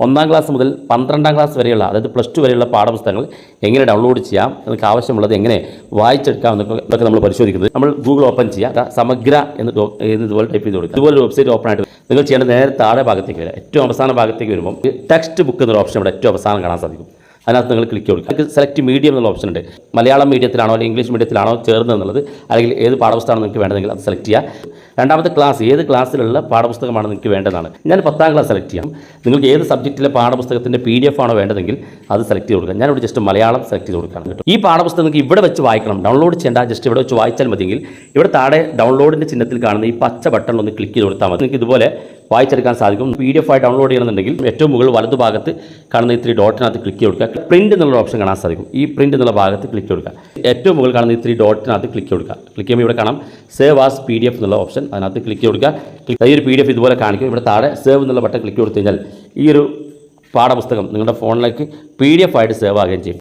1-ാം class മുതൽ 12-ാം class വരെയുള്ള, അതായത് +2 വരെയുള്ള പാഠപുസ്തകങ്ങൾ എങ്ങനെ ഡൗൺലോഡ് ചെയ്യാം, നിങ്ങൾക്ക് ആവശ്യമുള്ളത് എങ്ങനെ വായിച്ചെടുക്കാം എന്നൊക്കെ നമ്മൾ പരിശോധിക്കുന്നത്. നമ്മൾ ഗൂഗിൾ ഓപ്പൺ ചെയ്യുക, സമഗ്ര എന്ന് ഇതുപോലെ ടൈപ്പ് ചെയ്ത് കൊടുക്കുക. ഇതുപോലെ വെബ്സൈറ്റ് ഓപ്പൺ ആയിട്ട് നിങ്ങൾ ചെയ്യേണ്ട നേരെ താഴെ ഭാഗത്തേക്ക് വരിക. ഏറ്റവും അവസാന ഭാഗത്തേക്ക് വരുമ്പോൾ ടെക്സ്റ്റ് ബുക്ക് എന്നൊരു ഓപ്ഷൻ ഇവിടെ ഏറ്റവും അവസാനം കാണാൻ സാധിക്കും. അതിനകത്ത് നിങ്ങൾ ക്ലിക്ക് കൊടുക്കുക. നിങ്ങൾക്ക് സെലക്ട് മീഡിയം എന്നുള്ള ഓപ്ഷൻ ഉണ്ട്. മലയാളം മീഡിയത്തിലാണോ അല്ലെങ്കിൽ ഇംഗ്ലീഷ് മീഡിയത്തിലാണോ ചേർന്ന് എന്നുള്ളത്, അല്ലെങ്കിൽ ഏത് പാഠപുസ്തകമാണ് നിങ്ങൾക്ക് വേണ്ടതെങ്കിൽ അത് സെലക്ട് ചെയ്യുക. രണ്ടാമത്തെ ക്ലാസ്, ഏത് ക്ലാസ്സിലുള്ള പാഠപുസ്തകമാണ് നിങ്ങൾക്ക് വേണ്ടതാണ്. ഞാൻ 10-ാം ക്ലാസ് സെലക്ട് ചെയ്യാം. നിങ്ങൾക്ക് ഏത് സബ്ജക്റ്റിലെ പാഠപുസ്തകത്തിൻ്റെ PDF ആണോ വേണ്ടതെങ്കിൽ അത് സെലക്ട് ചെയ്ത് കൊടുക്കുക. ഞാനിവിടെ ജസ്റ്റ് മലയാളം സെലക്ട് ചെയ്ത് കൊടുക്കുകയാണ് കേട്ടോ. ഈ പാഠപുസ്തകം നിങ്ങൾക്ക് ഇവിടെ വെച്ച് വായിക്കണം, ഡൗൺലോഡ് ചെയ്യേണ്ട, ജസ്റ്റ് ഇവിടെ വെച്ച് വായിച്ചാൽ മതിയെങ്കിൽ ഇവിടെ താഴെ ഡൗൺലോഡിൻ്റെ ചിഹ്നത്തിൽ കാണുന്ന ഈ പച്ച ബട്ടൺ ഒന്ന് ക്ലിക്ക് ചെയ്ത് കൊടുത്താൽ മതി. നിങ്ങൾക്ക് ഇതുപോലെ വായിച്ചെടുക്കാൻ സാധിക്കും. PDF ആയി ഡൗൺലോഡ് ചെയ്യണമെന്നുണ്ടെങ്കിൽ ഏറ്റവും മുകളിൽ വലതുഭാഗത്ത് കാണുന്ന ഈ 3 ഡോട്ടിനകത്ത് ക്ലിക്ക് ചെയ്ത് കൊടുക്കുക. പ്രിൻറ്റ് എന്നുള്ള ഓപ്ഷൻ കാണാൻ സാധിക്കും. ഈ പ്രിൻറ്റ് എന്നുള്ള ഭാഗത്ത് ക്ലിക്ക് കൊടുക്കുക. ഏറ്റവും മുകളിൽ കാണുന്ന ഈ 3 ഡോട്ടിനകത്ത് ക്ലിക്ക് കൊടുക്കുക. ക്ലിക്ക് ചെയ്യുമ്പോൾ ഇവിടെ കാണാം സേവ് ആസ് PDF എന്നുള്ള ഓപ്ഷൻ, അതിനകത്ത് ക്ലിക്ക് കൊടുക്കുക. ഈ ഒരു PDF ഇതുപോലെ കാണിക്കും. ഇവിടെ താഴെ സേവ് എന്നുള്ള ബട്ടൺ ക്ലിക്ക് കൊടുത്തു കഴിഞ്ഞാൽ ഈ ഒരു പാഠപുസ്തകം നിങ്ങളുടെ ഫോണിലേക്ക് PDF ആയിട്ട് സേവ് ആകുകയും ചെയ്യും.